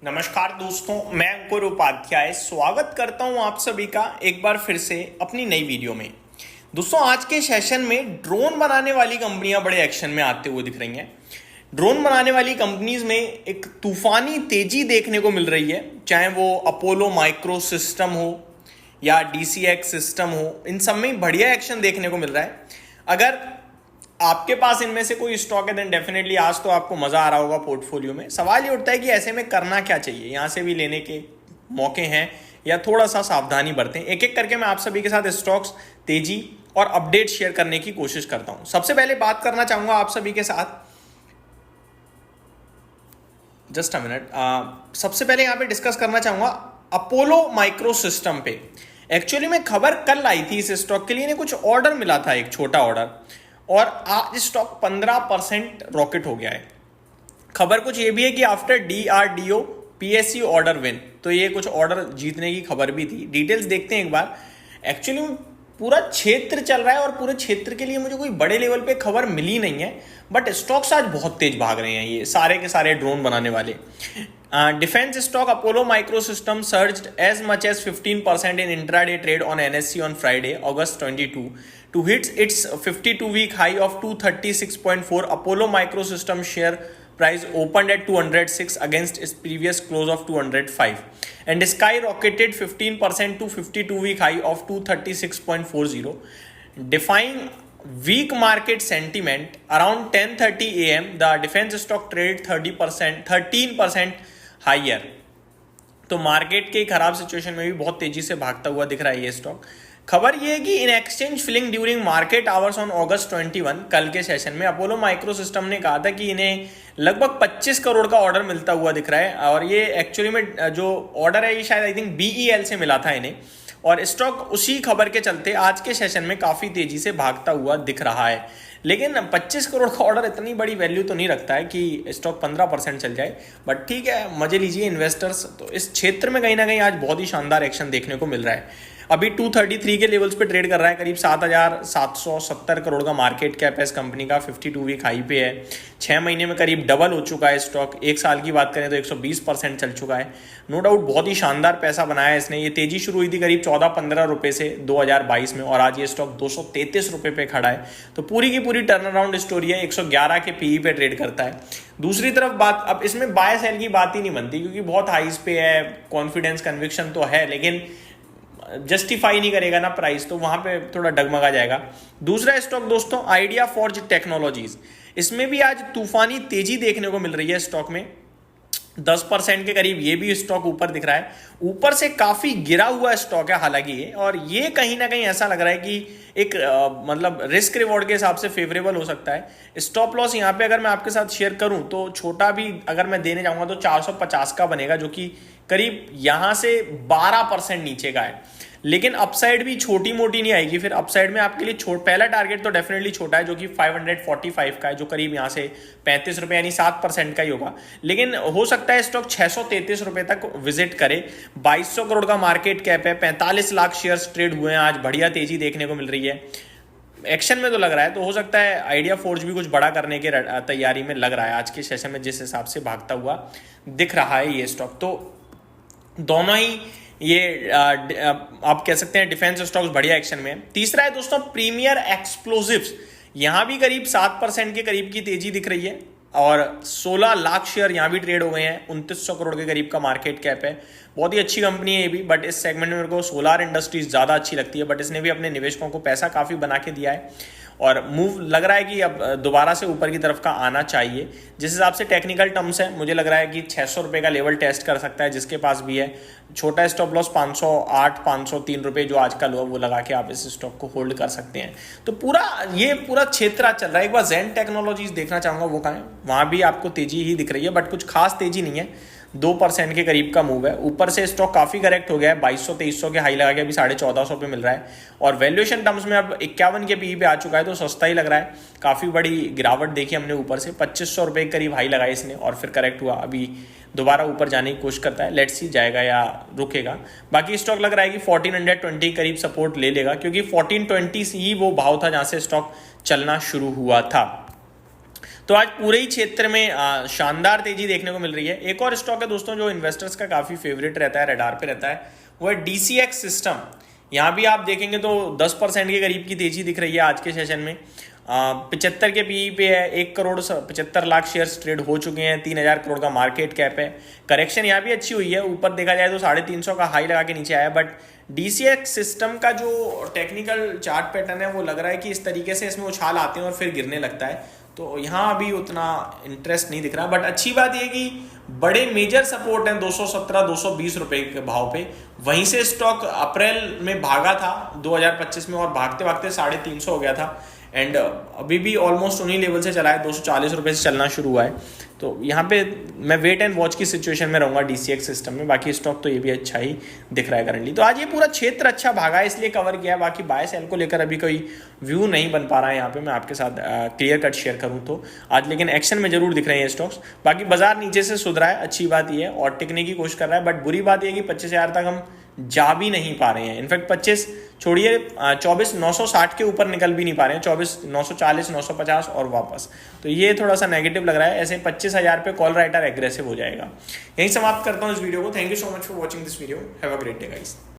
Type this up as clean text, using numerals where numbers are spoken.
नमस्कार दोस्तों, मैं अंकुर उपाध्याय स्वागत करता हूं आप सभी का एक बार फिर से अपनी नई वीडियो में। दोस्तों, आज के सेशन में ड्रोन बनाने वाली कंपनियां बड़े एक्शन में आते हुए दिख रही हैं। ड्रोन बनाने वाली कंपनीज में एक तूफानी तेजी देखने को मिल रही है, चाहे वो अपोलो माइक्रो सिस्टम हो या DCX सिस्टम हो, इन सब में बढ़िया एक्शन देखने को मिल रहा है। अगर आपके पास इनमें से कोई स्टॉक है देन डेफिनेटली आज तो आपको मजा आ रहा होगा पोर्टफोलियो में। सवाल ये उठता है कि ऐसे में करना क्या चाहिए, यहां से भी लेने के मौके हैं या थोड़ा सा सावधानी बरतें। एक एक करके मैं आप सभी के साथ स्टॉक्स, तेजी और अपडेट शेयर करने की कोशिश करता हूं। सबसे पहले बात करना चाहूंगा आप सभी के साथ, जस्ट अ मिनट, सबसे पहले यहां पे डिस्कस करना चाहूंगा अपोलो माइक्रो सिस्टम पे। एक्चुअली में खबर कल आई थी इस स्टॉक के लिए, इन्हें कुछ ऑर्डर मिला था, एक छोटा ऑर्डर, और आज स्टॉक 15% रॉकेट हो गया है। खबर कुछ ये भी है कि after DRDO PSU order win, तो ये कुछ ऑर्डर जीतने की खबर भी थी। डिटेल्स देखते हैं एक बार। एक्चुअली पूरा क्षेत्र चल रहा है और पूरे क्षेत्र के लिए मुझे कोई बड़े लेवल पे खबर मिली नहीं है, बट स्टॉक्स आज बहुत तेज भाग रहे हैं, ये सारे के सारे ड्रोन बनाने वाले। Defence stock Apollo micro system surged as much as 15% in intraday trade on NSE on Friday August 22 to hit its 52-week high of 236.4. Apollo Microsystem share price opened at 206 against its previous close of 205 and skyrocketed 15% to 52-week high of 236.40. Defying weak market sentiment, around 10:30 a.m. the defense stock traded 13% higher. तो market के खराब situation में भी बहुत तेजी से भागता हुआ दिख रहा है ये स्टॉक। खबर ये है कि in exchange filing during market hours on August 21, कल के सेशन में अपोलो माइक्रो सिस्टम ने कहा था कि इन्हें लगभग 25 करोड़ का ऑर्डर मिलता हुआ दिख रहा है, और ये एक्चुअली में जो ऑर्डर है ये शायद आई थिंक BEL से मिला था इन्हें, और स्टॉक उसी खबर के चलते आज के सेशन में काफी तेजी से भागता हुआ दिख रहा है। लेकिन 25 करोड़ का ऑर्डर इतनी बड़ी वैल्यू तो नहीं रखता है कि स्टॉक 15% चल जाए, बट ठीक है, मजे लीजिए इन्वेस्टर्स। तो इस क्षेत्र में कहीं ना कहीं आज बहुत ही शानदार एक्शन देखने को मिल रहा है। अभी 233 के लेवल्स पे ट्रेड कर रहा है, करीब 7,770 करोड़ का मार्केट कैप है इस कंपनी का, 52 वीक हाई पे है। 6 महीने में करीब डबल हो चुका है स्टॉक। एक साल की बात करें तो 120% चल चुका है। नो डाउट बहुत ही शानदार पैसा बनाया है इसने। ये तेजी शुरू हुई थी करीब 14-15 रुपए से 2022 में, और आज ये स्टॉक 233 रुपए पे खड़ा है। तो पूरी की पूरी टर्न अराउंड स्टोरी है। 111 के PE पे ट्रेड करता है। दूसरी तरफ बात, अब इसमें बाय सेल की बात ही नहीं बनती क्योंकि बहुत हाइस पे है, कॉन्फिडेंस कन्विक्शन तो है, लेकिन जस्टिफाई नहीं करेगा ना प्राइस, तो वहां पे थोड़ा डगमगा जाएगा। दूसरा स्टॉक दोस्तों आइडिया फॉर्ज टेक्नोलॉजीज, इसमें भी आज तूफानी तेजी देखने को मिल रही है। स्टॉक में 10% के करीब ये भी स्टॉक ऊपर दिख रहा है। ऊपर से काफी गिरा हुआ स्टॉक है हालांकि ये, और ये कहीं ना कहीं ऐसा लग रहा है कि एक मतलब रिस्क रिवॉर्ड के हिसाब से फेवरेबल हो सकता है। स्टॉप लॉस यहाँ पे अगर मैं आपके साथ शेयर करूं तो छोटा भी अगर मैं देने जाऊंगा तो 450 का बनेगा, जो कि करीब यहां से 12% नीचे का है। लेकिन अपसाइड भी छोटी मोटी नहीं आएगी। फिर अपसाइड में आपके लिए पहला टारगेट तो डेफिनेटली छोटा है, जो कि 545 का है, जो करीब यहां से 35 रुपए यानी 7% का ही होगा। लेकिन हो सकता है स्टॉक 633 रुपए तक विजिट करे। 2200 करोड़ का मार्केट कैप है, 45 लाख शेयर्स ट्रेड हुए हैं आज, बढ़िया तेजी देखने को मिल रही है। एक्शन में तो लग रहा है, तो हो सकता है आइडिया फोर्ज भी कुछ बड़ा करने के तैयारी में लग रहा है आज के सेशन में, जिस हिसाब से भागता हुआ दिख रहा है ये स्टॉक। तो दोनों ही ये आप कह सकते हैं डिफेंस स्टॉक्स बढ़िया एक्शन में है। तीसरा है दोस्तों प्रीमियर एक्सप्लोजिव्स, यहां भी करीब 7% के करीब की तेजी दिख रही है, और 16 लाख शेयर यहां भी ट्रेड हो गए हैं। 2900 करोड़ के करीब का मार्केट कैप है। बहुत ही अच्छी कंपनी है ये भी, बट इस सेगमेंट में मेरे को सोलार इंडस्ट्रीज ज्यादा अच्छी लगती है, बट इसने भी अपने निवेशकों को पैसा काफी बना के दिया है, और मूव लग रहा है कि अब दोबारा से ऊपर की तरफ का आना चाहिए। जिस हिसाब से टेक्निकल टर्म्स है, मुझे लग रहा है कि 600 रुपए का लेवल टेस्ट कर सकता है जिसके पास भी है। छोटा स्टॉप लॉस 508-503 रुपए जो आज का लो, वो लगा के आप इस स्टॉक को होल्ड कर सकते हैं। तो पूरा क्षेत्र चल रहा है। एक बार ज़ेन टेक्नोलॉजीज देखना चाहूंगा, वो कहाँ है, वहां भी आपको तेजी ही दिख रही है, बट कुछ खास तेजी नहीं है। 2% के करीब का मूव है। ऊपर से स्टॉक काफी करेक्ट हो गया है, 2200-2300 के हाई लगा के अभी 1450 पे मिल रहा है, और वैल्यूएशन टर्म्स में अब 51 के PE पे आ चुका है, तो सस्ता ही लग रहा है। काफी बड़ी गिरावट देखी हमने ऊपर से, 2500 रुपए के करीब हाई लगाया इसने और फिर करेक्ट हुआ, अभी दोबारा ऊपर जाने की कोशिश करता है। लेट्स सी जाएगा या रुकेगा। बाकी स्टॉक लग रहा है कि 1420 करीब सपोर्ट ले लेगा, क्योंकि 1420 ही वो भाव था जहां से स्टॉक चलना शुरू हुआ था। तो आज पूरे ही क्षेत्र में शानदार तेजी देखने को मिल रही है। एक और स्टॉक है दोस्तों जो इन्वेस्टर्स का काफ़ी फेवरेट रहता है, रडार पे रहता है, वो है DCX सिस्टम। यहाँ भी आप देखेंगे तो 10% के करीब की तेजी दिख रही है आज के सेशन में। 75 के पीई पे है, 1 करोड़ 75 लाख शेयर्स ट्रेड हो चुके हैं, 3000 करोड़ का मार्केट कैप है। करेक्शन यहाँ भी अच्छी हुई है, ऊपर देखा जाए तो 350 का हाई लगा के नीचे आया, बट DCX सिस्टम का जो टेक्निकल चार्ट पैटर्न है वो लग रहा है कि इस तरीके से इसमें उछाल आते हैं और फिर गिरने लगता है, तो यहाँ अभी उतना इंटरेस्ट नहीं दिख रहा। बट अच्छी बात यह कि बड़े मेजर सपोर्ट हैं 217-220 रुपए के भाव पे, वहीं से स्टॉक अप्रैल में भागा था 2025 में और भागते भागते 350 हो गया था, एंड अभी भी ऑलमोस्ट उन्हीं लेवल से चला है, 240 रुपये से चलना शुरू हुआ है। तो यहाँ पे मैं वेट एंड वॉच की सिचुएशन में रहूँगा DCX सिस्टम में। बाकी स्टॉक तो ये भी अच्छा ही दिख रहा है करंटली। तो आज ये पूरा क्षेत्र अच्छा भागा है इसलिए कवर किया है, बाकी बाय सेल को लेकर अभी कोई व्यू नहीं बन पा रहा है यहाँ पे मैं आपके साथ क्लियर कट शेयर करूँ तो आज, लेकिन एक्शन में जरूर दिख रहे हैं स्टॉक्स। बाकी बाजार नीचे से सुधरा है, अच्छी बात ये है, और टिकने की कोशिश कर रहा है, बट बुरी बात यह कि 25,000 तक हम जा भी नहीं पा रहे हैं। इनफैक्ट 25 छोड़िए 24,960 के ऊपर निकल भी नहीं पा रहे हैं, 24,940 950 और वापस, तो ये थोड़ा सा नेगेटिव लग रहा है। ऐसे 25,000 पे कॉल राइटर एग्रेसिव हो जाएगा। यहीं समाप्त करता हूँ इस वीडियो को। Thank you so much for watching this video. Have a great day guys.